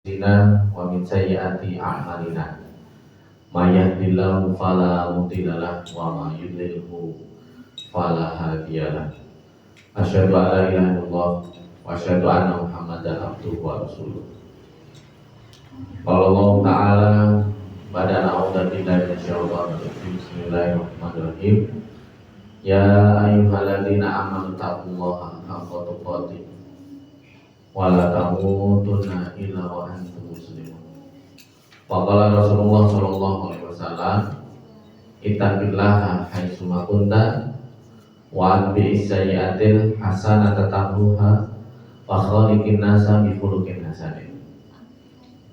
Zina wa min sayyiati a'malina may yahdihillahu fala mudilla lahu wa may yudlilhu fala hadiyalah. Asyhadu an la ilaha illallah wa asyhadu anna Muhammadan abduhu wa rasuluh. Qala Allah Ta'ala ba'da a'udzu billahi minasyaitonir rajim. Bismillahirrahmanirrahim. Ya ayyuhalladzina amanu taqullaha haqqa tuqatih wa la tamutunna illa wa antum muslimun. Wa qala Rasulullah sallallahu alaihi wasallam, ittaqillaha haitsu ma kunta wa atbi'is sayyi'atil hasanata tamhuha wa khaliqin nasa bi khuluqin hasanin.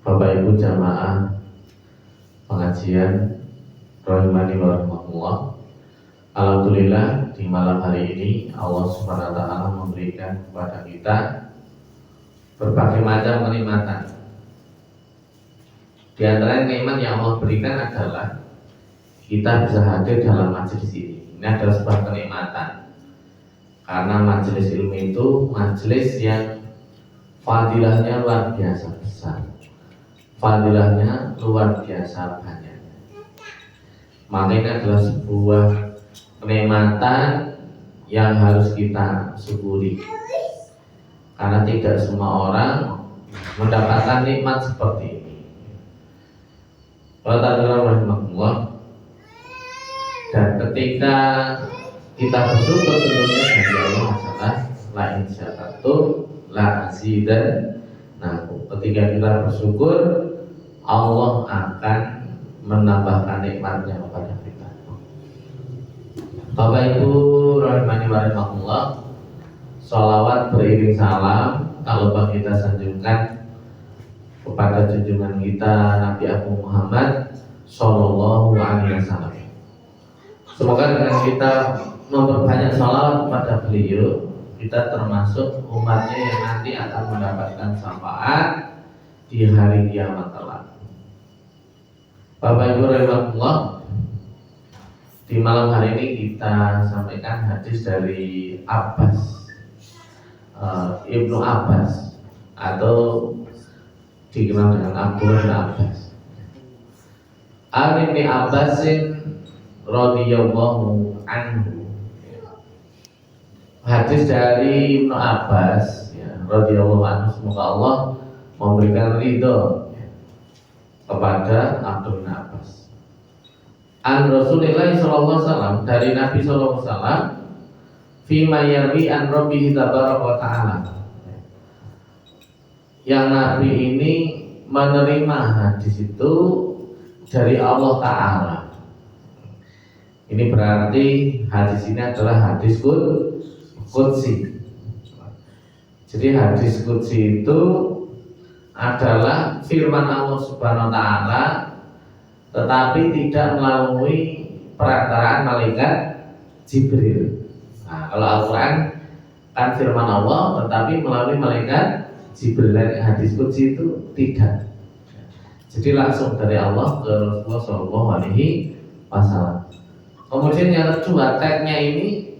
Bapak Ibu jamaah pengajian rahimani wa rahmatullah. Alhamdulillah di malam hari ini Allah Subhanahu wa taala memberikan kepada kita berbagai macam kenikmatan. Di antara nikmat yang Allah berikan adalah kita bisa hadir dalam majelis ini. Ini adalah sebuah kenikmatan. Karena majelis ilmu itu majelis yang fadilahnya luar biasa besar. Fadilahnya luar biasa banyak. Maka ini adalah sebuah kenikmatan yang harus kita syukuri. Karena tidak semua orang mendapatkan nikmat seperti ini. Dan ketika kita bersyukur tentunya dari Allah adalah la in syakartum la azidan. Nah, ketika kita bersyukur, Allah akan menambahkan nikmatnya kepada kita. Bapak Ibu rahimani wa rahimakumullah, sholawat beriring salam kalau kita sanjungkan kepada junjungan kita Nabi Agung Muhammad Sallallahu Alaihi Wasallam. Semoga dengan kita memperbanyak sholawat kepada beliau, kita termasuk umatnya yang nanti akan mendapatkan syafaat di hari kiamat kelak. Bapak Ibu rahimahullah, di malam hari ini kita sampaikan hadis dari Ibnu Abbas atau dikenal dengan Abdullah bin Abbas. Ibnu Abbasin radhiyallahu anhu. Hadis dari Ibnu Abbas radhiyallahu anhu, semoga Allah memberikan ridho kepada Abdullah bin Abbas. An Rasulillah sallallahu alaihi wasallam, dari Nabi sallallahu alaihi wasallam, fima yarwi an rabbih tabaraka wa ta'ala. Yang Nabi ini menerima hadis itu dari Allah Ta'ala. Ini berarti hadis ini adalah hadis qudsi. Jadi hadis qudsi itu adalah firman Allah Subhanahu wa taala, tetapi tidak melalui perantaraan malaikat Jibril. Nah, kalau Al-Quran kan firman Allah, tetapi melalui malaikat Jibril. Hadis qudsi itu tidak. Jadi langsung dari Allah ke Rasulullah Shallallahu Alaihi Wasallam. Kemudian yang kedua, tagnya ini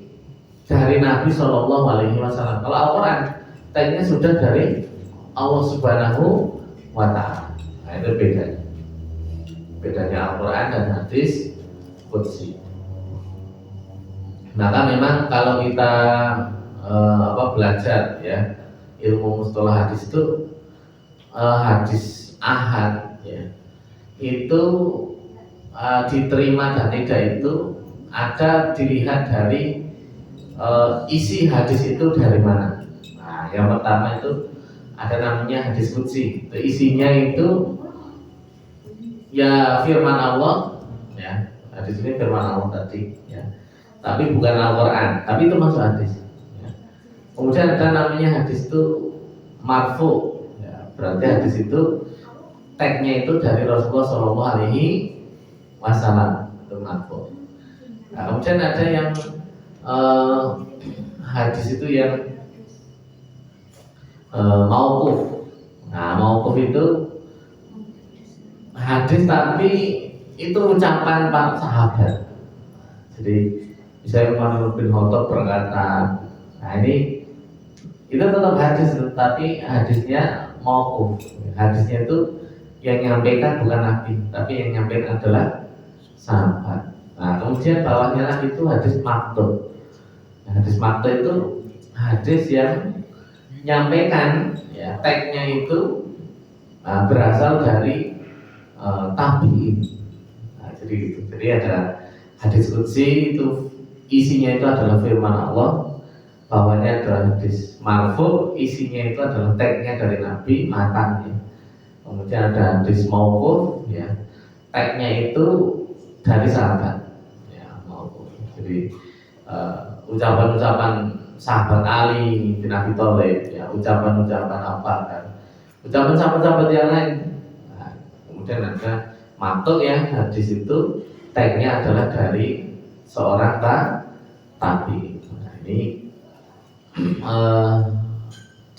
dari Nabi Shallallahu Alaihi Wasallam. Kalau Al-Quran tagnya sudah dari Allah Subhanahu wa taala. Nah, itu bedanya Al-Quran dan hadis qudsi. Maka memang kalau kita belajar ilmu mustalah hadis itu, hadis ahad itu diterima dan tidak itu ada dilihat dari isi hadis itu dari mana. Nah, yang pertama itu ada namanya hadis qudsi. Isinya itu firman Allah, hadis ini firman Allah tadi, tapi bukan Al-Quran, tapi itu masuk hadis. Kemudian ada namanya hadis itu marfu, berarti hadis itu tagnya itu dari Rasulullah Shallallahu Alaihi Wasallam, itu marfu. Nah, kemudian ada yang hadis itu yang mauquf. Nah, mauquf itu hadis tapi itu ucapan para sahabat. Jadi misalnya Umar bin Khattab berkata, nah ini itu tetap hadis, tapi hadisnya mauquf. Hadisnya itu yang nyampaikan bukan Nabi, tapi yang nyampaikan adalah sahabat. Nah, kemudian bawahnya lagi itu hadis maqtu. Hadis maqtu itu hadis yang nyampaikan, ya, tagnya itu berasal dari tabi'in. Nah, jadi gitu. Jadi ada hadis qudsi itu isinya itu adalah firman Allah, bawahnya adalah hadis marfu, isinya itu adalah tagnya dari Nabi, matanya. Kemudian ada hadis mauquf, ya, tagnya itu dari sahabat, ya, mauquf. Jadi ucapan-ucapan sahabat Ali bin Abi Thalib, ya, ucapan-ucapan apa kan, ucapan sahabat-sahabat yang lain. Nah, kemudian ada matuk, ya, hadis itu tagnya adalah dari seorang tabi. Nah, ini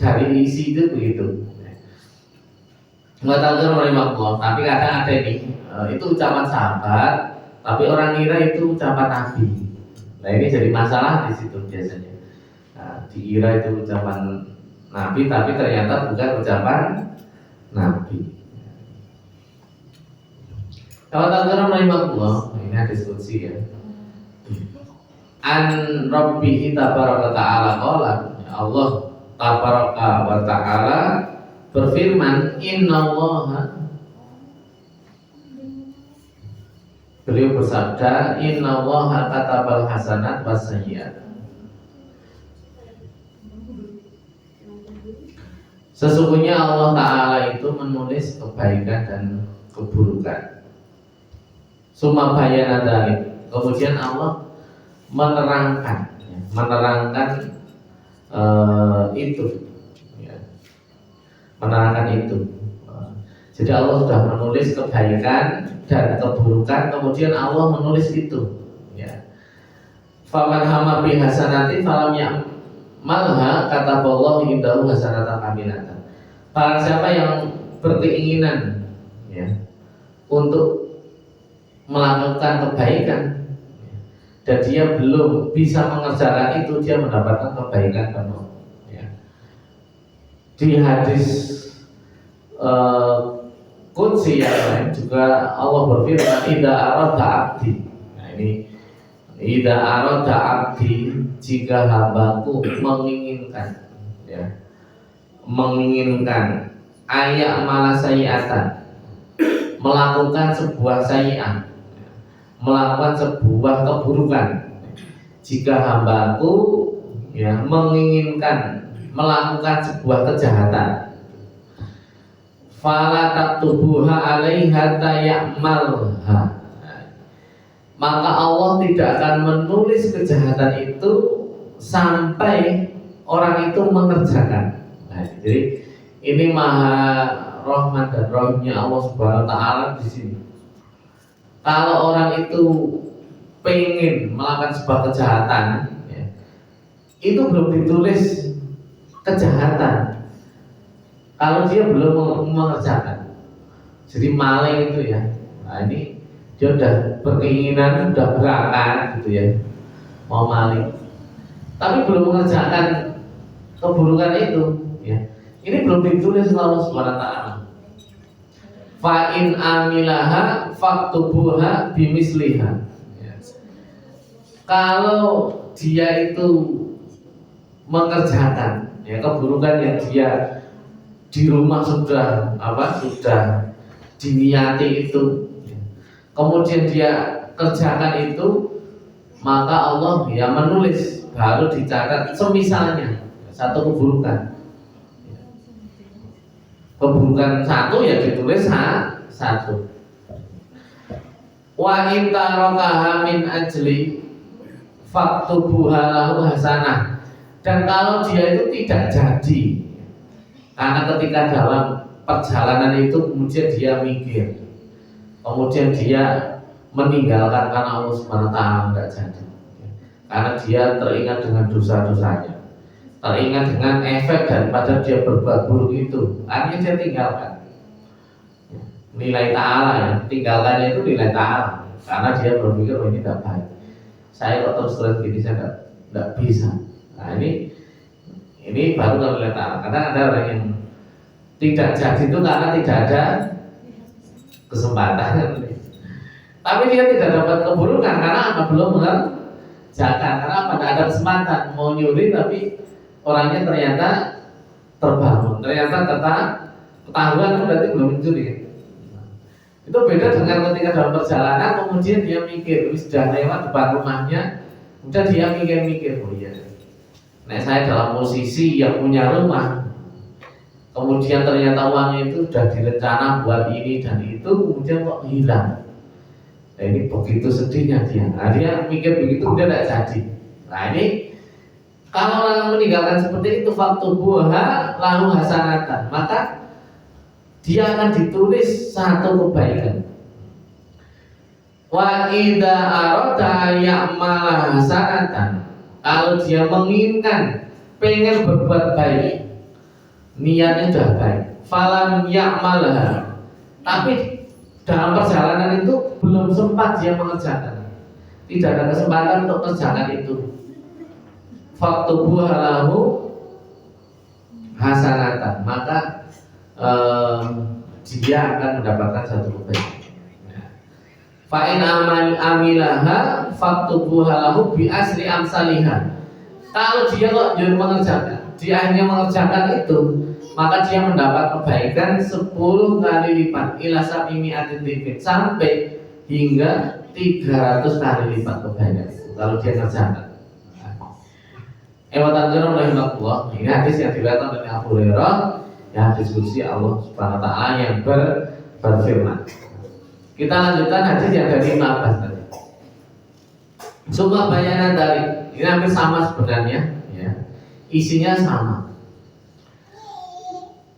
dari isi itu begitu. Nggak tahu kan rahimahullah, tapi kadang ada ini itu ucapan sahabat, tapi orang kira itu ucapan Nabi. Nah, ini jadi masalah di situ biasanya. Nah, dikira itu ucapan Nabi, tapi ternyata bukan ucapan Nabi. Kalau tahu kan rahimahullah, ini ada diskusi, ya. An Rabbihi tabaraka ta'ala qala, Allah tabaraka wa ta'ala berfirman, innallaha, beliau bersabda, innallaha katabal hasanat was sayyi'at. Sesungguhnya Allah Ta'ala itu menulis kebaikan dan keburukan. Summa bayana dzalik, kemudian Allah menerangkan, ya, itu, ya, menerangkan itu. Jadi Allah sudah menulis kebaikan dan keburukan, kemudian Allah menulis itu, ya. Faman hama bi hasanati falam ya'malha kataballahu indahu hasanatan kamilatan. Barang siapa yang berkeinginan, ya, untuk melakukan kebaikan dan dia belum bisa mengerjakan itu, dia mendapatkan kebaikan penuh, ya. Di hadis qudsi yang lain juga Allah berfirman, idza arada abdi. Nah, ini idza arada abdi, jika hambaku menginginkan, ya, menginginkan ayak malah sayiatan, melakukan sebuah sayiat, melakukan sebuah keburukan. Jika hambaku, ya, menginginkan melakukan sebuah kejahatan, fala taktubuha alaiha tayamalha, maka Allah tidak akan menulis kejahatan itu sampai orang itu mengerjakan. Nah, jadi ini maha rahmat dan rahimnya Allah Subhanahu wa taala di sini. Kalau orang itu pengen melakukan sebuah kejahatan, ya, itu belum ditulis kejahatan kalau dia belum mengerjakan. Jadi maling itu, ya, nah ini dia udah berkeinginan, udah berangkat gitu, ya, mau maling, tapi belum mengerjakan keburukan itu, ya, ini belum ditulis Allah Subhanahu wa taala. Fa in amilaha faktubuha bimisliha, ya. Kalau dia itu mengerjakan, ya, keburukan yang dia di rumah sudah sudah diniati itu, ya, kemudian dia kerjakan itu, maka Allah, ya, menulis, baru dicatat semisalnya satu keburukan. Keburukan satu, ya, ditulis satu. Wa in tarakaha min ajli faktubuha lahu hasanah. Dan kalau dia itu tidak jadi, karena ketika dalam perjalanan itu kemudian dia mikir, kemudian dia meninggalkan karena Allah Subhanahu wa taala enggak jadi, karena dia teringat dengan dosa-dosanya, teringat dengan efek daripada dia berbuat buruk itu, akhirnya dia tinggalkan. Nilai ta'ala, ya, tinggalkannya itu nilai ta'ala, karena dia berpikir, oh, ini tidak baik, saya kok terus gini, saya tidak bisa. Nah, ini baru nilai ta'ala. Karena ada orang yang tidak jadi itu karena tidak ada kesempatan. Tapi dia tidak dapat keburukan karena apa? Belum mengerjakan. Karena apa? Tidak ada kesempatan mau nyuri tapi orangnya ternyata terbangun, ternyata ketahuan berarti belum mencuri. Itu beda dengan ketika dalam perjalanan kemudian dia mikir, sudah lewat depan rumahnya, kemudian dia mikir-mikir, oh iya, nah saya dalam posisi yang punya rumah, kemudian ternyata uangnya itu sudah direncana buat ini dan itu, kemudian kok hilang. Nah ini begitu sedihnya dia. Nah dia mikir begitu, dia tidak jadi. Nah ini kalau orang meninggalkan seperti itu, faktu buha lalu hasanatan, maka dia akan ditulis satu kebaikan. Wa idza arada ya'mala hasanatan, kalau dia menginginkan pengen berbuat baik, niatnya sudah baik, falam ya'malha, tapi dalam perjalanan itu belum sempat dia mengerjakan, tidak ada kesempatan untuk mengerjakan itu, faktubuha lahu hasanatan, maka dia akan mendapatkan satu kebaikan. Fa'in amilaha faktubuha lahu bi asri amsalihah. Kalau dia kok jujur mengerjakan, dia akhirnya mengerjakan itu, maka dia mendapat kebaikan 10 kali lipat ila sab'imi atin sampai hingga 300 kali lipat kebaikan itu kalau dia mengerjakan. Ewatan rahimahullah, ini hadis yang diriwayatkan oleh Abu Hurairah, ya diskusi Allah Subhanahu wa taala yang berfirman. Kita lanjutkan hadis yang dari 15 tadi. Coba bayanan dari ini hampir sama sebenarnya, ya. Isinya sama.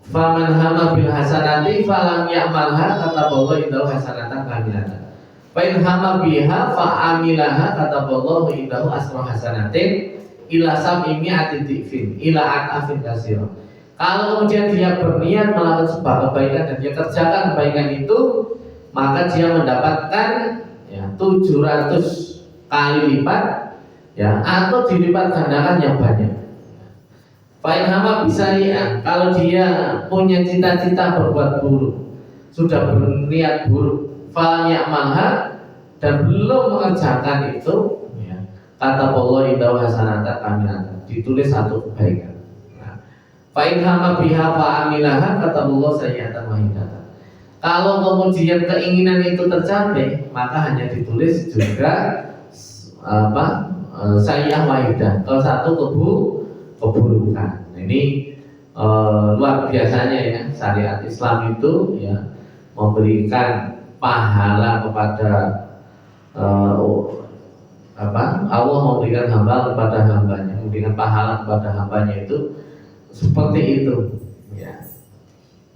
Faman hama bil hasanati falam ya'malha kataballahu indahu hasanatan kamilatan. Fa in hama biha fa amilaha kataballahu indahu asra hasanatin ila sab'imi atidifin ila atafin kasira. Kalau kemudian dia berniat melakukan sebuah kebaikan dan dia kerjakan kebaikan itu, maka dia mendapatkan ya 700 kali lipat, ya, atau dilipat gandakan yang banyak. Fa'in hama bisa ya, kalau dia punya cita-cita berbuat buruk, sudah berniat buruk, falam ya'malha, dan belum mengerjakan itu, ya, kata Allah indahu hasanatan kamilatan, ditulis satu kebaikan. Fa'in hama biha fa'amilaha kata Allah sayyatan wahidatan. Kalau kemudian keinginan itu tercapai, maka hanya ditulis juga sayyah wahidah, kalau satu keburukan. Ini luar biasanya ya, syariat Islam itu ya memberikan pahala kepada Allah memberikan hamba kepada hambanya, memberikan pahala kepada hambanya itu seperti itu ya.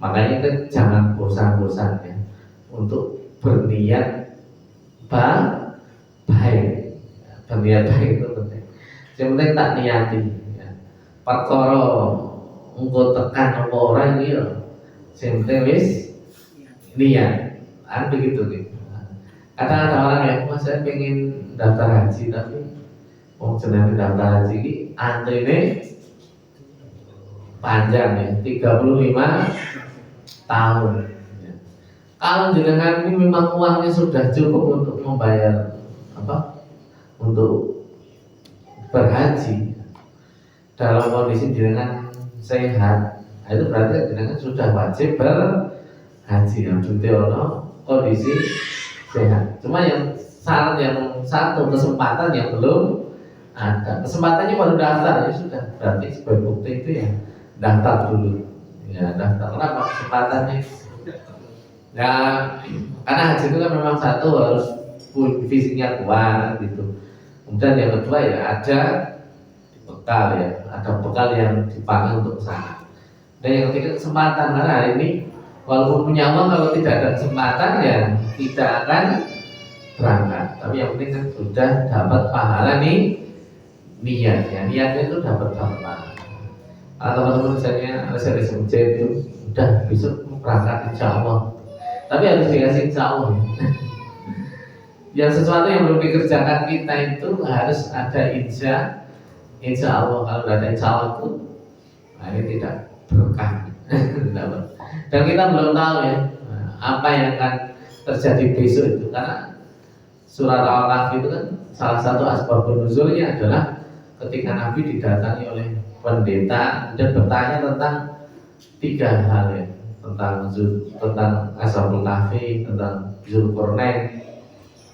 Makanya kan jangan bosan-bosan ya untuk berniat baik. Berniat baik itu penting. Yang penting tak niati ya. Perkara engko tekan apa orang iki ya. Sing penting wis niat. Begitu gitu. Kadang ada orang yang saya pengen daftar haji tapi mau jenenge daftar haji iki antrine panjang ya, 35 tahun ya. Kalau jenengan ini memang uangnya sudah cukup untuk membayar untuk berhaji dalam kondisi jenengan sehat, itu berarti jenengan sudah wajib berhaji yang kondisi sehat. Cuma yang syarat yang satu, kesempatan yang belum ada. Kesempatannya baru daftar ya sudah, berarti sebagai bukti itu ya daftar dulu ya, daftar. Kenapa kesempatannya ya, karena haji itu kan memang satu harus fisiknya kuat gitu. Kemudian yang kedua ya ada bekal ya, ada bekal yang dipakai untuk sana. Dan yang ketiga kesempatan, karena hari ini walaupun punya uang kalau tidak ada kesempatan ya tidak akan berangkat. Tapi yang penting kan sudah dapat pahala nih, niat ya, niatnya itu dapat pahala. Atau teman-teman misalnya reservasi masjid itu udah besok berangkat insya Allah, tapi harus dikasih insya Allah ya. Yang sesuatu yang belum dikerjakan kita itu harus ada insya Allah. Kalau tidak ada insya Allah itu, nah ini tidak berkah. Dan kita belum tahu ya apa yang akan terjadi besok itu, karena surat Al-Kahfi itu kan salah satu asbabun nuzulnya adalah ketika Nabi didatangi oleh pendeta dan bertanya tentang tiga hal ya, tentang Ashabul Kahfi, tentang Zulkarnain,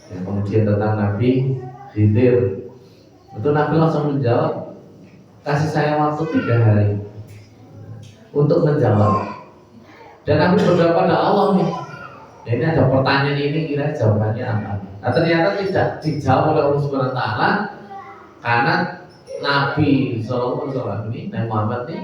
ya, kemudian tentang Nabi Khidir. Itu Nabi langsung menjawab, kasih saya waktu 3 hari untuk menjawab. Dan Nabi berdoa pada Allah nih, ya, ini ada pertanyaan ini, kira jawabannya apa? Nah, ternyata tidak dijawab oleh Allah Subhanahu Wa Taala karena Nabi Sallallahu Alaihi Wasallam ini, Nabi Muhammad ini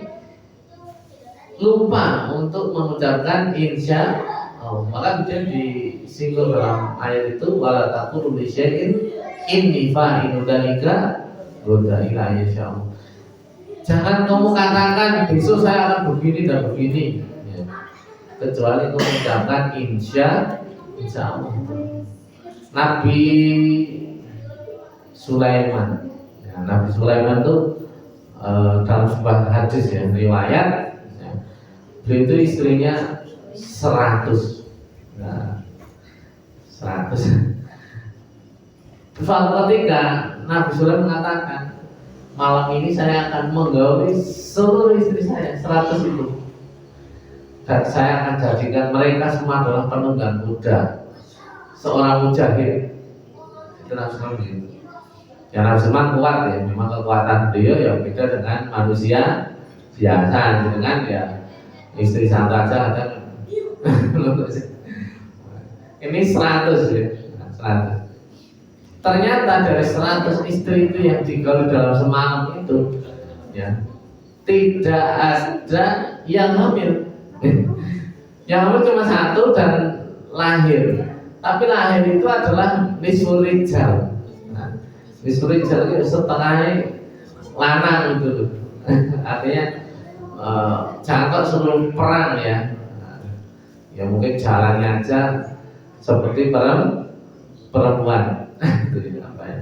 lupa untuk mengucapkan insya Allah. Maka kemudian disinggung dalam ayat itu, wala taqulu li syai'in inni fa'inu dzalika illa insya Allah. Jangan kamu katakan besok saya akan begini dan begini, ya, kecuali kamu mengucapkan insya Allah. Nabi Sulaiman, ya, Nabi Sulaiman itu dalam sebuah hadis ya, riwayat, ya, beliau itu istrinya 100. Nah, 100. Suatu ketika Nabi Sulaiman mengatakan, malam ini saya akan menggauli seluruh istri saya 100 itu, dan saya akan jadikan mereka semua adalah penunggang kuda, seorang mujahid. Itu Nabi Sulaiman begitu. Ya, Nabi Sulaiman kuat ya, memang kekuatan beliau ya beda dengan manusia biasa, dengan ya istri satu aja ada. Ini 100 ya, 100. Ternyata dari 100 istri itu yang digauli dalam semalam itu, ya, tidak ada yang hamil. Yang hamil cuma 1 dan lahir. Tapi lahir itu adalah nisful rijal. Nah, nisful rijal itu setengahnya lanang itu. Artinya jangan kok sebelum perang ya. Ya mungkin jalannya aja seperti perempuan. Itu apa ya?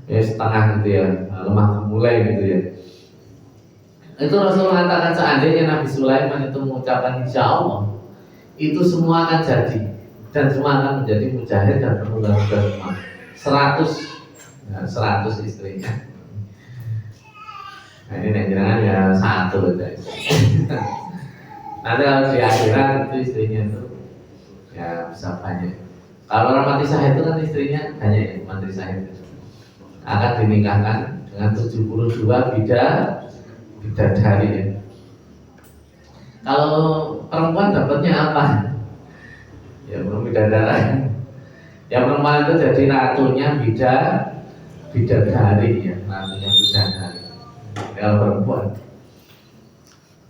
Ya setengah gitu ya, lemah gemulai gitu ya. Itu Rasul mengatakan seandainya Nabi Sulaiman itu mengucapkan insya Allah, itu semua akan jadi dan semua akan menjadi mujahid dan penunggang kuda semua. 100, ya, 100 istrinya. Nah ini jangan ya 1 guys. Nanti kalau di akhirat itu istrinya itu ya bisa banyak. Kalau orang mati syahid itu kan istrinya banyak ya, mati syahid akan dinikahkan dengan 72 bidadari ya. Kalau perempuan dapatnya apa? Ya belum bidadari. Yang perempuan itu jadi ratunya bidadari ya, ratunya bidadari. Kalau perempuan,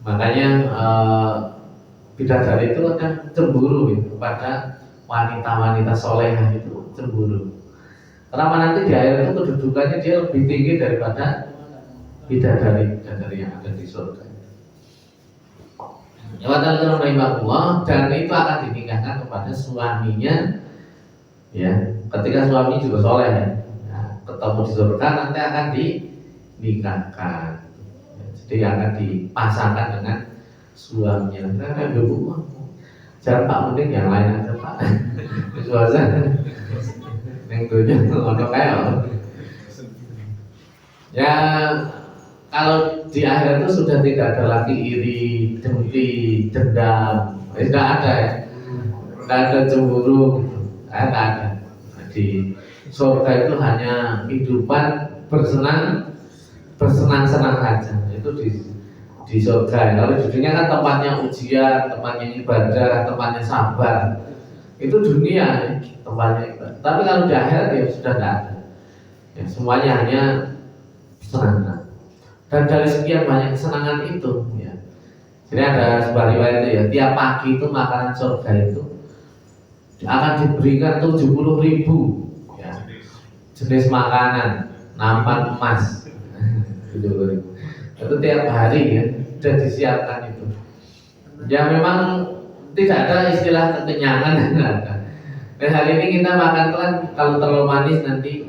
makanya bidadari itu akan cemburu ya, kepada wanita-wanita solehah itu cemburu. Karena nanti di akhir itu kedudukannya dia lebih tinggi daripada bidadari yang ada di surga. Dan itu akan dinikahkan kepada suaminya, ya. Ketika suami juga soleh, ya, ketemu di surga nanti akan dinikahkan. Ya, jadi akan dipasangkan dengan suaminya. Karena jangan Pak, mending yang lain aja Pak. Suasana yang dunia ngono kayak. Ya kalau di akhir itu sudah tidak ada lagi iri, dengki, dendam, tidak ada ya, tidak ada cemburu, tidak ada. Di surga itu hanya kehidupan bersenang-senang saja. Itu di surga. Kalau di dunia kan tempatnya ujian, tempatnya ibadah, tempatnya sabar. Itu dunia, tempatnya ibadah. Tapi kalau di akhirat ya sudah tidak ada. Ya, semuanya hanya senang. Dan dari sekian banyak kesenangan itu, ya. Jadi ada sebuah riwayat itu ya, tiap pagi itu makanan surga itu akan diberikan 70.000 ya, jenis makanan, nampan emas. 70.000. Itu tiap hari ya sudah disiapkan itu. Ya memang tidak ada istilah kekenyangan. Dan hari ini kita makan kan kalau terlalu manis nanti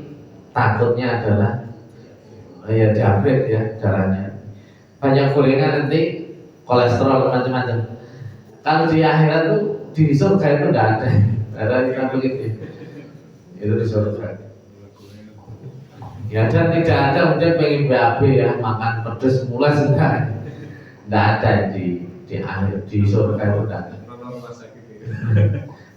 takutnya adalah ya diabetes ya, darahnya banyak gorengan nanti kolesterol macam-macam. Kalau di akhirat tuh di surga itu nggak ada. Ada kita begitu. Itu di surga. Ya dan tidak ada mungkin pengen BAB ya makan pedas mulai sudah nggak ada di akhir di surga itu nggak ada.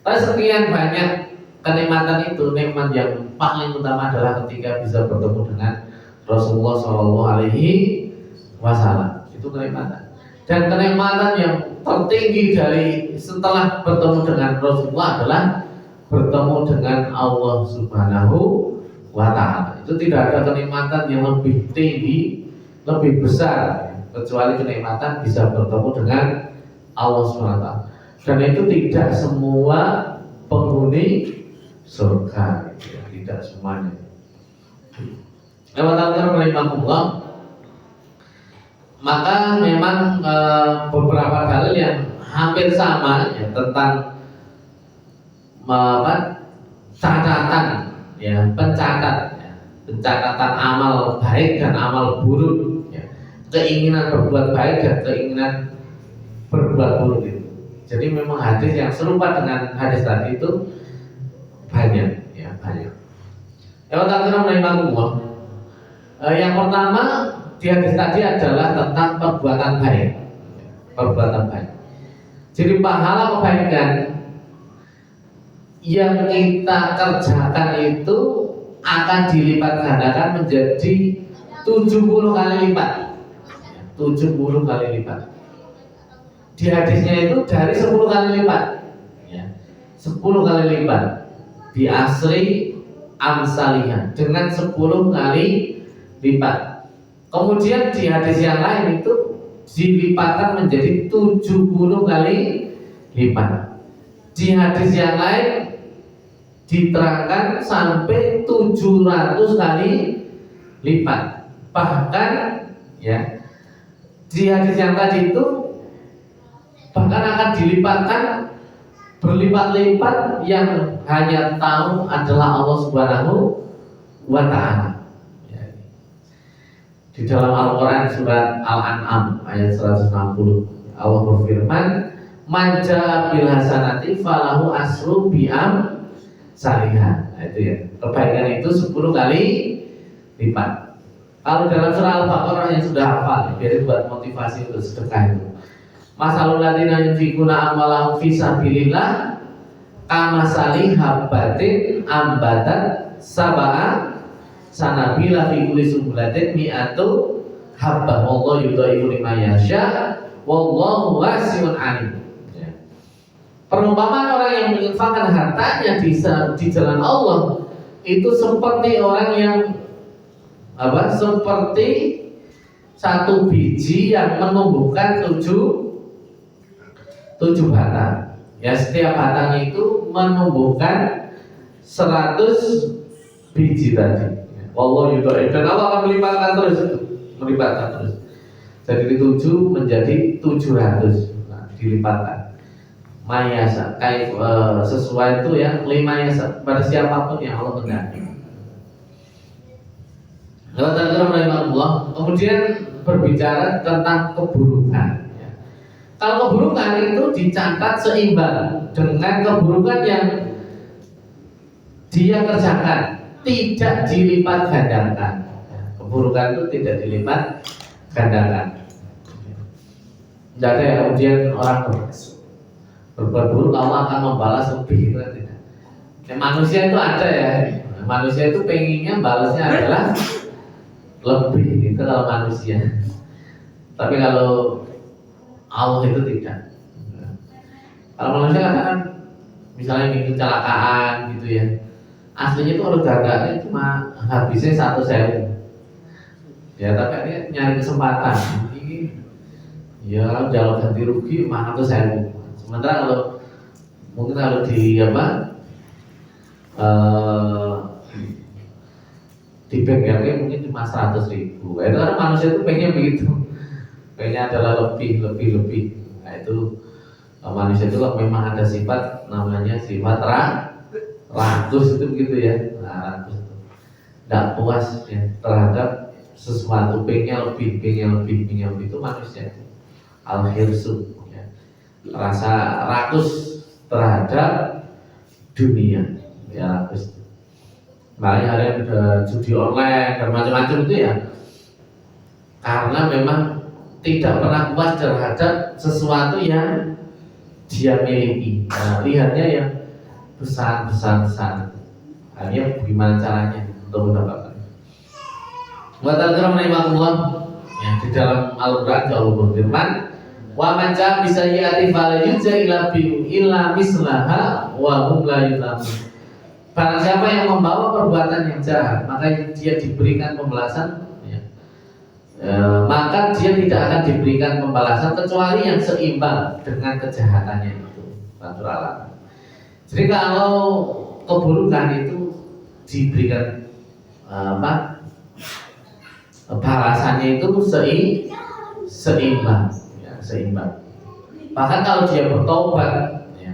Tapi sekian banyak kenikmatan itu, nikmat yang paling utama adalah ketika bisa bertemu dengan Rasulullah Shallallahu Alaihi Wasallam. Itu kenikmatan. Dan kenikmatan yang tertinggi dari setelah bertemu dengan Rasulullah adalah bertemu dengan Allah Subhanahu wa Ta'ala. Itu tidak ada kenikmatan yang lebih tinggi, lebih besar kecuali kenikmatan bisa bertemu dengan Allah Subhanahu wa Ta'ala. Dan itu tidak semua penghuni surga, tidak semuanya. Maka memang beberapa dalil yang hampir sama ya, tentang catatan ya, pencatatan amal baik dan amal buruk ya, keinginan berbuat baik dan keinginan berbuat buruk itu. Jadi memang hadis yang serupa dengan hadis tadi itu banyak ya, banyak. Yang pertama di hadis tadi adalah tentang perbuatan baik. Perbuatan baik. Jadi pahala kebaikan yang kita kerjakan itu akan dilipat gandakan menjadi 70 kali lipat. 70 kali lipat. Di hadisnya itu dari 10 kali lipat ya. 10 kali lipat di asri amsalihah dengan 10 kali lipat. Kemudian di hadis yang lain itu dilipatkan menjadi 70 kali lipat. Di hadis yang lain diterangkan sampai 700 kali lipat. Bahkan ya di hadis yang tadi itu bahkan akan dilipatkan berlipat-lipat yang hanya tahu adalah Allah Subhanahu wa Ta'ala. Di dalam Al-Quran surat Al-An'am ayat 160 Allah berfirman, "Man jaa bil hasanati falahu asru bi'am salihah." Nah, itu ya, kebaikan itu 10 kali lipat. Kalau dalam surah Al-Baqarah yang sudah hafal, biar buat motivasi untuk sedekah itu. Masalul ladzina yunfikuna amwalahum fi sabilillah kamasali habbatin ambatat sab'a sanabila fi kulli sumbulatin mi'atu habbah wallahu yudhaifu liman yasha wallahu wasi'un alim. Ya. Perumpamaan orang yang menginfakkan hartanya di jalan Allah itu seperti orang yang seperti satu biji yang menumbuhkan tujuh batang. Ya, setiap batang itu menumbuhkan 100 biji tadi. Wallahu yudha'if, dan Allah akan melipatkan terus itu, melipatkan terus. Jadi 7 menjadi 700. Nah, dilipatkan. Mayasa kayak sesuai itu ya, 5 yasa pada siapapun yang Allah kehendaki. Kemudian berbicara tentang keburukan. Kalau keburukan itu dicatat seimbang dengan keburukan yang dia kerjakan, tidak dilipat gandakan. Keburukan itu tidak dilipat gandakan. Tidak ada ya kemudian orang berbuat buruk Allah akan membalas lebih, itu tidak. Manusia itu ada ya. Manusia itu pengennya balasnya adalah lebih, itu kalau manusia. Tapi kalau Allah itu tidak. Kalau manusia kan misalnya ini kecelakaan gitu ya, aslinya itu kalau gagaknya cuma habisnya 1.000. Ya tapi dia nyari kesempatan. Ini ya jalan ganti rugi 100.000. Sementara kalau mungkin kalau di di bengkelnya mungkin cuma 100.000. Itu karena manusia itu pengen begitu. Pengennya adalah lebih. Nah itu manusia itu memang ada sifat namanya sifat rakus itu begitu ya. Nah, rakus itu tidak puas ya terhadap sesuatu, pengen lebih itu manusia. Al-hirsu ya. rasa rakus terhadap dunia, ya rakus. Makanya ada yang udah judi online dan macam-macam itu ya, karena memang tidak pernah puas terhadap sesuatu yang dia miliki. Nah, lihatnya yang besar. Hanya bagaimana caranya untuk mendapatkan. Wa ta'ala rahimahullah, ya, di dalam Al-Qur'an Allah berfirman, wa man ja'a bisayyi'ati fala yujza illa mislaha wa hum la yuzlamun. Barang siapa yang membawa perbuatan yang jahat, maka dia diberikan pembalasan, ya. Maka dia tidak akan diberikan pembalasan kecuali yang seimbang dengan kejahatannya itu. Jadi kalau keburukan itu diberikan balasannya itu seimbang, ya, seimbang. Bahkan kalau dia bertobat, ya,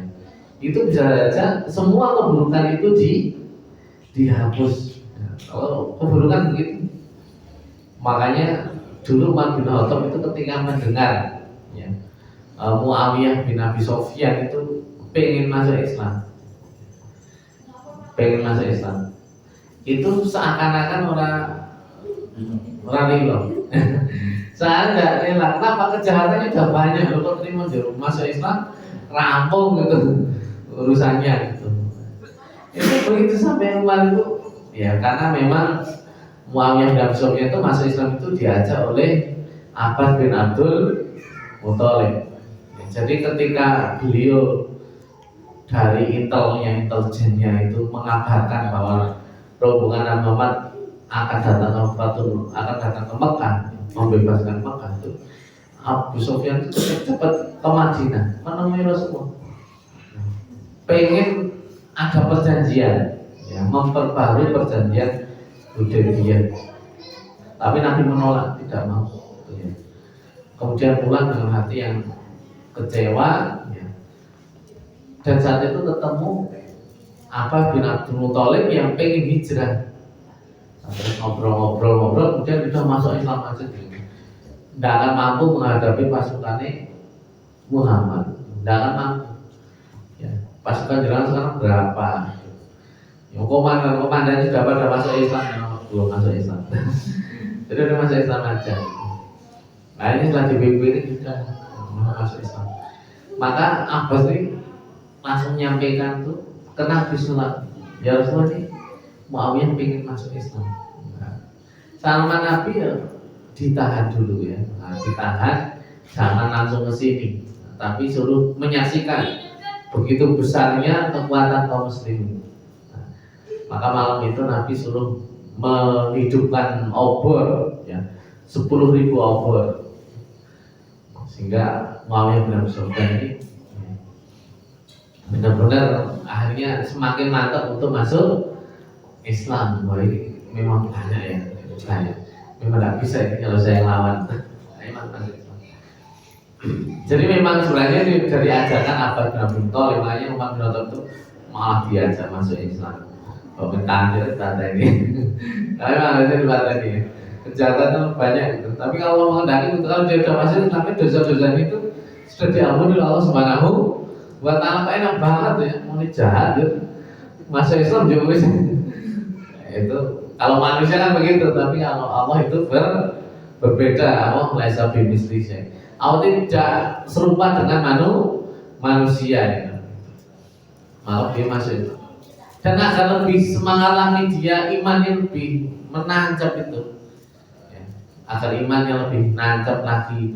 itu bisa saja semua keburukan itu dihapus. Ya, kalau keburukan begitu, makanya dulu Umar bin Khattab itu ketika mendengar, ya, Muawiyah bin Abi Sufyan itu pengen masuk Islam, itu seakan-akan orang rela. Saya tidak rela. Kenapa? Kejahatannya sudah banyak. Kalau terima masuk Islam, rampung gitu urusannya gitu. Itu begitu sampai Umar itu, ya karena memang Muawiyah bin Abi Sufyan itu masuk Islam itu diajak oleh Abbas bin Abdul Muthalib. Jadi ketika beliau dari intelijennya itu mengabarkan bahwa rombongan Nabi Muhammad akan datang ke Mekah, membebaskan Mekah itu, Abu Sufyan itu cepat ke Madinah menemui Rasulullah, pengen ada perjanjian, ya, memperbarui perjanjian Hudaybiyah, tapi Nabi menolak, tidak mau, ya. Kemudian pulang dengan hati yang kecewa, ya. Dan saat itu ketemu Abbas bin Abdul Muthalib yang pengen hijrah. Terus ngobrol, kemudian kita masuk Islam aja gitu. Tidak akan mampu menghadapi pasukannya Muhammad, tidak akan mampu. Ya, pasukan jalan sekarang berapa? Yang komandan sudah pada masuk Islam, belum masuk Islam. Jadi udah masuk Islam aja. Nah ini setelah dipimpin ini sudah masuk Islam. Maka Abbas ini langsung menyampaikan tuh ke Nabi Sallallahu, ya Rasulullah ini Muawiyah pengen masuk Islam. Nah, sama Nabi ya ditahan dulu ya, ditahan, jangan langsung ke sini, tapi suruh menyaksikan begitu besarnya kekuatan kaum muslimin. Nah, maka malam itu Nabi suruh menghidupkan obor, ya, 10.000 obor, sehingga Muawiyah bin Abi Sufyan ini benar-benar akhirnya semakin mantap untuk masuk Islam. Wah ini memang banyak ya, banyak. Memang tidak bisa ini kalau saya lawan. Memang masuk Islam. Jadi memang sebenarnya dari ajakan Abbas bin Abdul Muthalib, makanya Umar bin Khattab itu malah diajak masuk Islam. Komentar kata ini, tapi maksudnya dibata ini kejahatan itu banyak gitu. Tapi kalau mengendaki kalau dia sudah masuk, tapi dosa-dosa itu sudah diampuni oleh Allah Subhanahu wa Ta'ala. Enak banget ya, mau jahat gitu. Masuk Islam juga itu kalau manusia kan begitu, tapi kalau Allah itu berbeda. Allah laisa bimisli syai'. Allah tidak serupa dengan manusia gitu. Malah dia masuk itu. Dan akan lebih semangat lagi dia, imannya lebih menancap itu, ya, agar imannya lebih nancap lagi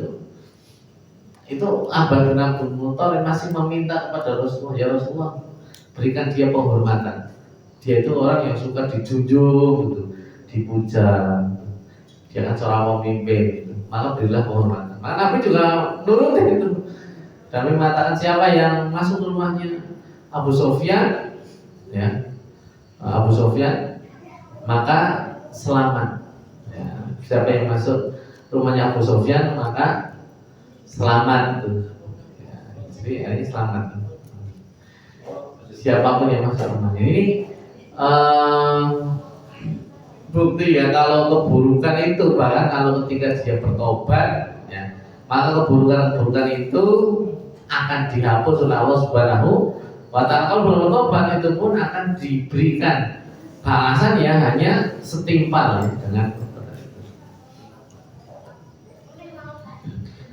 itu Abbas bin Abdul Muthalib masih meminta kepada Rasulullah, ya Rasulullah berikan dia penghormatan. Dia itu orang yang suka dijunjung gitu, dipuja, dia kan seorang pemimpin gitu. Maka berilah penghormatan. Maka Nabi juga nurutin itu. Dan mengatakan siapa yang masuk ke rumahnya Abu Sufyan, ya, Abu Sufyan, maka selamat. Ya, siapa yang masuk rumahnya Abu Sufyan maka selamat. Ya, jadi ini selamat. Siapapun yang masuk rumahnya ini bukti ya kalau keburukan itu, bahkan kalau ketika dia bertobat, ya, maka keburukan itu akan dihapus oleh Allah Subhanahu wa Ta'ala. Kalau belum bertobat itu pun akan diberikan balasan ya hanya setimpal ya, dengan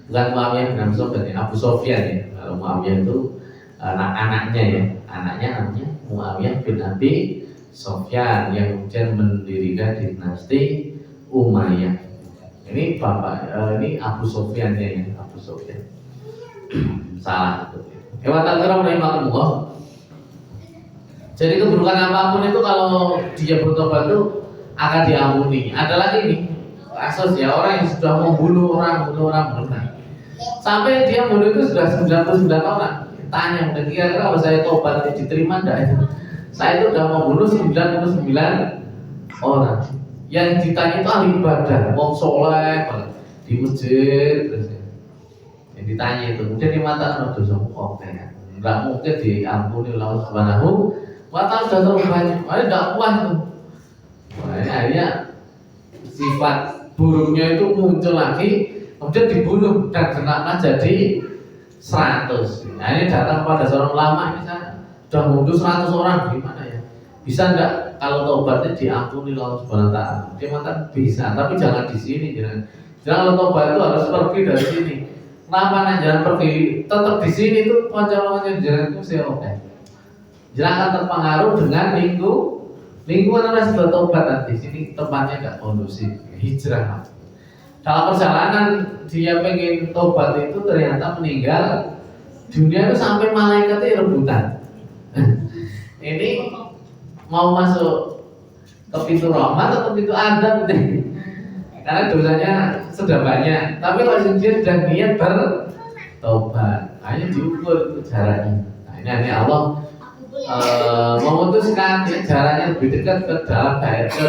bukan Muawiyah bin Abi Sufyan ya, Abu Sufyan ya. Kalau Muawiyah itu anaknya ya, anaknya namanya Muawiyah bin Abi Sufyan yang kemudian mendirikan dinasti Umayyah. Ini bapak, ini Abu Sufyan ya, Abu Sufyan. Salah itu. Hewan takram rahimahullah. Jadi keburukan apapun itu kalau dia bertobat itu akan diampuni. Ada lagi nih kasus ya, orang yang sudah membunuh orang benar. Sampai dia bunuh itu sudah 99 orang. Tanya, kira-kira kalau saya tobat diterima enggak? Saya itu sudah membunuh 99 orang. Yang ditanya itu ahli ibadah, mau soleh di masjid terus. Yang ditanya itu, kemudian di mata dosa kok ya. Enggak mungkin diampuni oleh Allah Subhanahu wa Ta'ala, sudah terlalu banyak. Makanya enggak puas tuh. Makanya akhirnya sifat buruknya itu muncul lagi, kemudian dibunuh dan jenaknya jadi 100. Nah ini datang pada seorang ulama, ini saya sudah membunuh 100 orang, gimana ya? Bisa enggak kalau tobatnya diampuni oleh Allah Subhanahu wa Ta'ala? Dia mengatakan bisa, tapi jangan di sini, jangan kalau tobat itu harus pergi dari sini. Kenapa jangan pergi? Tetap di sini tuh panjang-panjang jalan itu saya oke. Jangan akan terpengaruh dengan lingkungan orang sudah tobat nanti. Sini tempatnya enggak kondusif, hijrah. Dalam perjalanan dia pengen tobat itu ternyata meninggal dunia itu sampai malaikatnya rebutan. Ini mau masuk ke pintu rahmat atau pintu adab nih? Karena dosanya sudah banyak. Tapi kalau dia sudah niat bertobat, hanya diukur itu jaraknya. Nah ini Allah memutuskan ya, jaraknya lebih dekat ke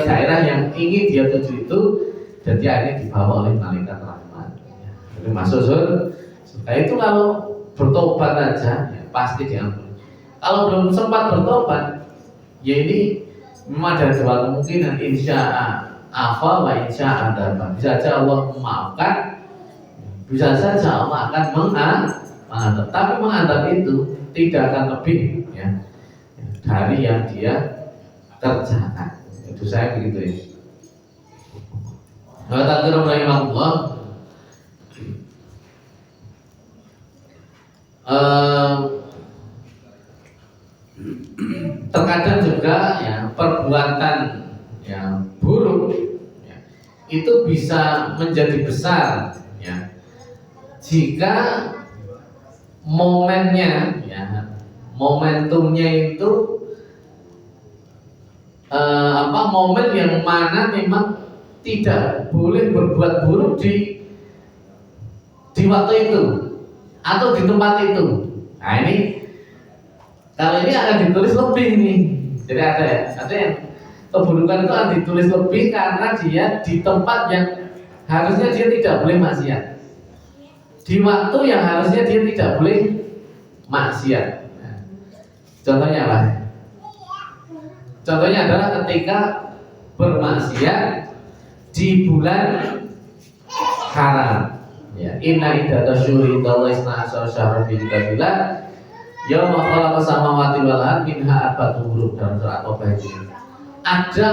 daerah yang ingin dia tuju itu. Jadi akhirnya dibawa oleh malaikat rahmat. Jadi masuk surga itu kalau bertobat aja ya, pasti diampuni. Kalau belum sempat bertobat, ya ini memang ada dua kemungkinan, insya wa insya adaba. Bisa saja Allah memaafkan, bisa saja Allah akan mengadab. Tapi mengadab itu tidak akan lebih ya, dari yang dia kerjakan. Itu saya begitu ya. Takdir rahimahullah. Terkadang juga ya perbuatan yang buruk ya, itu bisa menjadi besar ya jika momennya ya, momentumnya itu momen yang mana memang tidak boleh berbuat buruk di waktu itu atau di tempat itu. Nah ini kalau ini akan ditulis lebih nih. Jadi ada yang keburukan itu akan ditulis lebih karena dia di tempat yang harusnya dia tidak boleh maksiat, di waktu yang harusnya dia tidak boleh maksiat. Nah, contohnya apa? Contohnya adalah ketika bermaksiat di bulan haram. Ya, inna iddatash syuhuri indallahi isna asyara syahran fi kitabillah yauma khalaqas samawati wal ardi minha arba'atun hurum dalam surat At-Taubah ini. Ada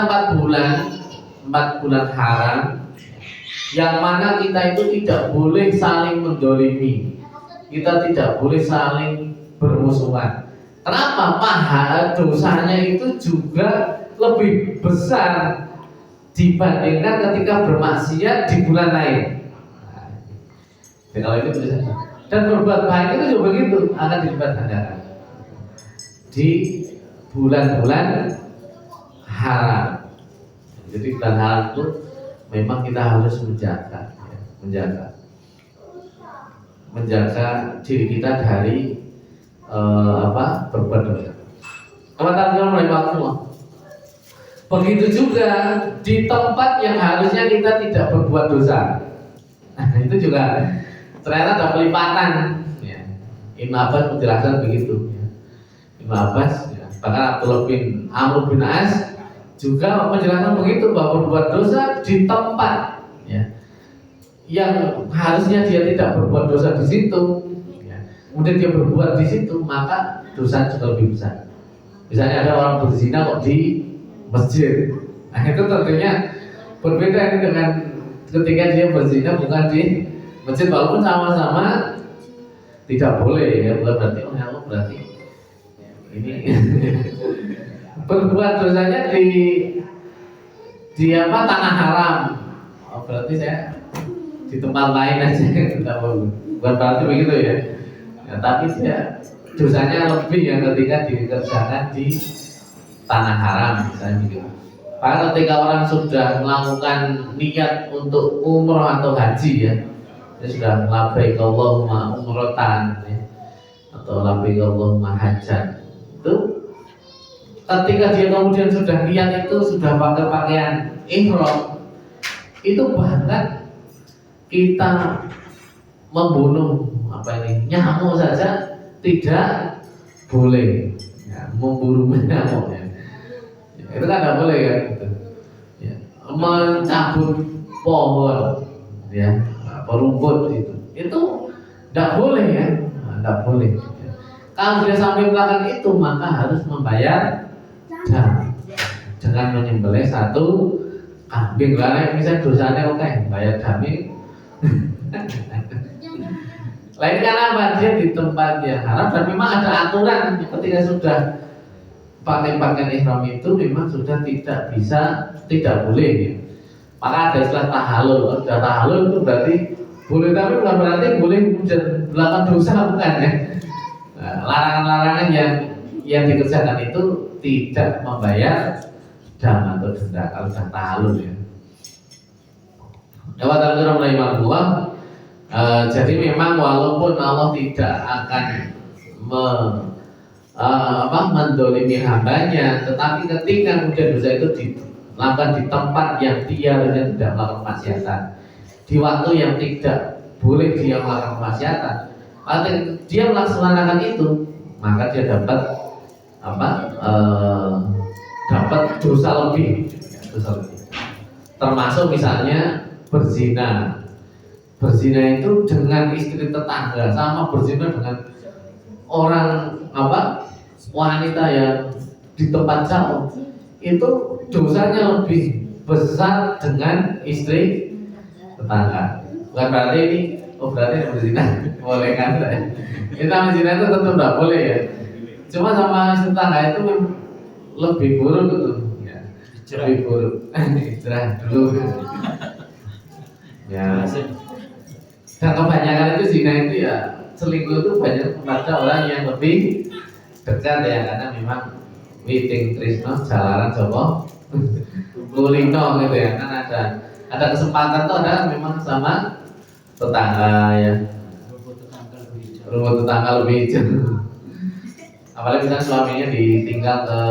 4 bulan haram yang mana kita itu tidak boleh saling mendolimi, kita tidak boleh saling bermusuhan. Kenapa? Pahala dosanya itu juga lebih besar dibandingkan ketika bermaksiat di bulan lain. Nah, kalau itu bisa. Dan berbuat baik itu juga begitu, akan dilipat gandakan di bulan-bulan haram. Jadi bulan haram itu memang kita harus menjaga, ya, menjaga diri kita dari berbuat dosa. Teman-teman mulai waktu. Begitu juga di tempat yang harusnya kita tidak berbuat dosa. Nah, itu juga ternyata ada pelipatan. Ya. Ibnu Abbas menjelaskan begitu. Ya. Ibnu Abbas, ya. Bahkan Abdullah bin Amr bin As juga menjelaskan begitu bahwa berbuat dosa di tempat ya, yang harusnya dia tidak berbuat dosa di situ. Ya. kemudian dia berbuat di situ, maka dosa juga lebih besar. Misalnya ada orang berzina kok di masjid, nah itu tentunya berbeda ini dengan ketika dia berzina bukan di masjid, walaupun sama-sama tidak boleh ya, bukan berarti berarti ini berbuat dosanya di apa, tanah haram. Berarti saya di tempat lain aja, bukan berarti begitu ya. Tapi dia dosanya lebih yang ketika dikerjakan di tanah haram misalnya begitu. Karena ketika orang sudah melakukan niat untuk umroh atau haji ya, dia sudah labbaik Allahumma umrotan ya, atau labbaik Allahumma hajjan, itu ketika dia kemudian sudah niat itu sudah pakai pakaian ihram, itu bahkan kita membunuh nyamuk saja tidak boleh ya, memburu nyamuk ya. Itu kan tidak boleh kan gitu. Ya. Mencabut pohon ya, rumput itu tidak boleh ya, tidak boleh ya. Kalau dia sampai melakukan itu maka harus membayar dam dengan menyembelih satu kambing. Karena misalnya dosanya oke, bayar dami. Lain karena apa? Dia di tempat yang haram dan memang ada aturan ketika sudah pakai pakaian ihram itu memang sudah tidak boleh ya. Maka ada istilah tahalul. Sudah tahalul itu berarti boleh, tapi bukan berarti boleh melakukan dosa, bukan ya. Nah, larangan-larangan yang dikerjakan itu tidak membayar dam atau denda kalau sudah tahalul ya. Jadi memang walaupun Allah tidak akan mendolimi hambanya, tetapi ketika kemudian dosa itu dilakukan di tempat yang dia tidak melakukan kemaksiatan, di waktu yang tidak boleh dia melakukan kemaksiatan, maka dia melaksanakan itu, maka dia dapat dapat dosa lebih. Termasuk misalnya berzina itu dengan istri tetangga, sama berzina dengan orang wanita yang di tempat jauh, itu dosanya lebih besar dengan istri tetangga. Bukan berarti ini berarti berzina boleh kan? Kita berzina itu tentu tidak boleh ya. Cuma sama istri tetangga itu lebih buruk gitu ya. Lebih buruk. Istirahat dulu ya. Dan kebanyakan itu zina itu ya, selingkuh itu banyak pada orang yang lebih dekat ya, karena memang witing trisno jalaran Joko kulino gitu ya, kan ada kesempatan tuh ada memang sama tetangga ya, rumput tetangga lebih hijau. Apalagi misalnya suaminya ditinggal ke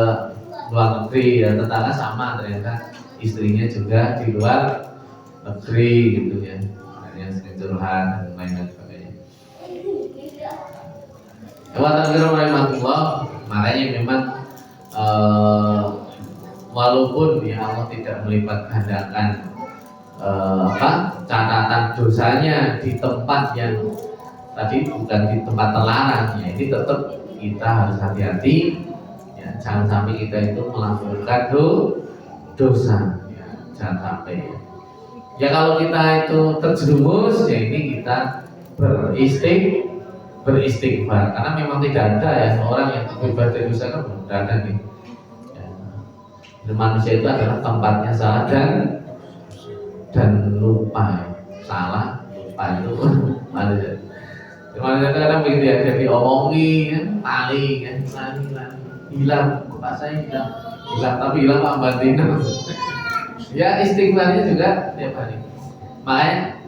luar negeri ya, tetangga sama ternyata istrinya juga di luar negeri gitu ya, yang sering curhat dan lain-lain sebagainya. Makanya memang walaupun ya Allah tidak melipat gandakan catatan dosanya di tempat yang tadi bukan di tempat terlarang ya, ini tetap kita harus hati-hati ya, jangan sampai kita itu melakukan dosa ya, jangan sampai ya. Ya kalau kita itu terjerumus ya ini kita beristighfar, karena memang tidak ada ya seorang yang terbebas dari dosa, kan tidak ada nih ya. Manusia itu adalah tempatnya salah dan lupa, salah lupa itu manusia. Manusia itu kadang begitu ya, jadi omongi kan, paling kan, hilang, bapak saya hilang tapi hilang Pak Bandina. Ya istighfarnya juga tiap hari. Makanya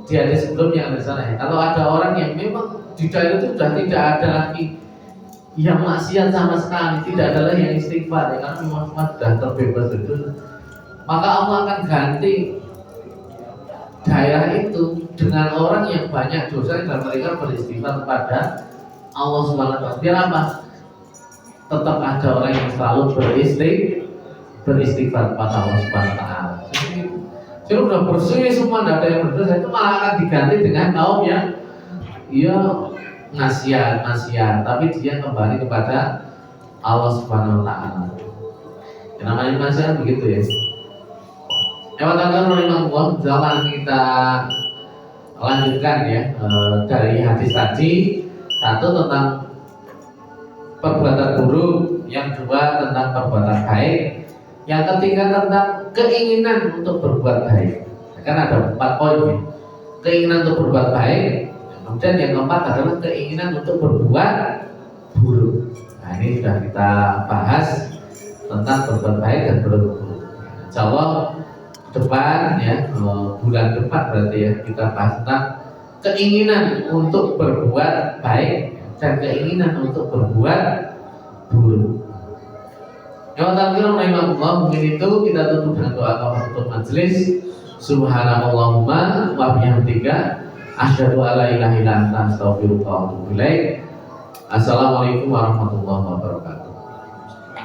di hadis sebelumnya ada sana ya, kalau ada orang yang memang di daerah itu sudah tidak ada lagi yang maksiat sama sekali, tidak ada lagi yang istighfar ya, karena memang sudah terbebas dari dosa, maka Allah akan ganti daerah itu dengan orang yang banyak dosa dan mereka beristighfar kepada Allah Subhanahu wa taala. Biar apa? Tetap ada orang yang selalu beristighfar kepada Allah Subhanahu wa taala. Jadi udah bersih semua, tidak ada yang berdosa, itu malah akan diganti dengan kaum yang ya nasihat, tapi dia kembali kepada Allah Subhanahu wa taala. Yang namanya nasihat begitu ya. Jangan kita lanjutkan ya dari hadis tadi, satu tentang perbuatan buruk, yang dua tentang perbuatan baik, yang ketiga tentang keinginan untuk berbuat baik. Kan ada 4 poin ya. Keinginan untuk berbuat baik, kemudian yang keempat adalah keinginan untuk berbuat buruk. Nah ini sudah kita bahas tentang berbuat baik dan berbuat buruk. Insyaallah depan ya, bulan depan berarti ya, kita bahas tentang keinginan untuk berbuat baik dan keinginan untuk berbuat buruk. Yang rahimahullah, mungkin itu kita tutup dengan doa kafaratul majelis. Subhanallahumma wa bihamdika asyhadu an la ilaha illa anta astaghfiruka wa atubu ilaik. Assalamualaikum warahmatullahi wabarakatuh.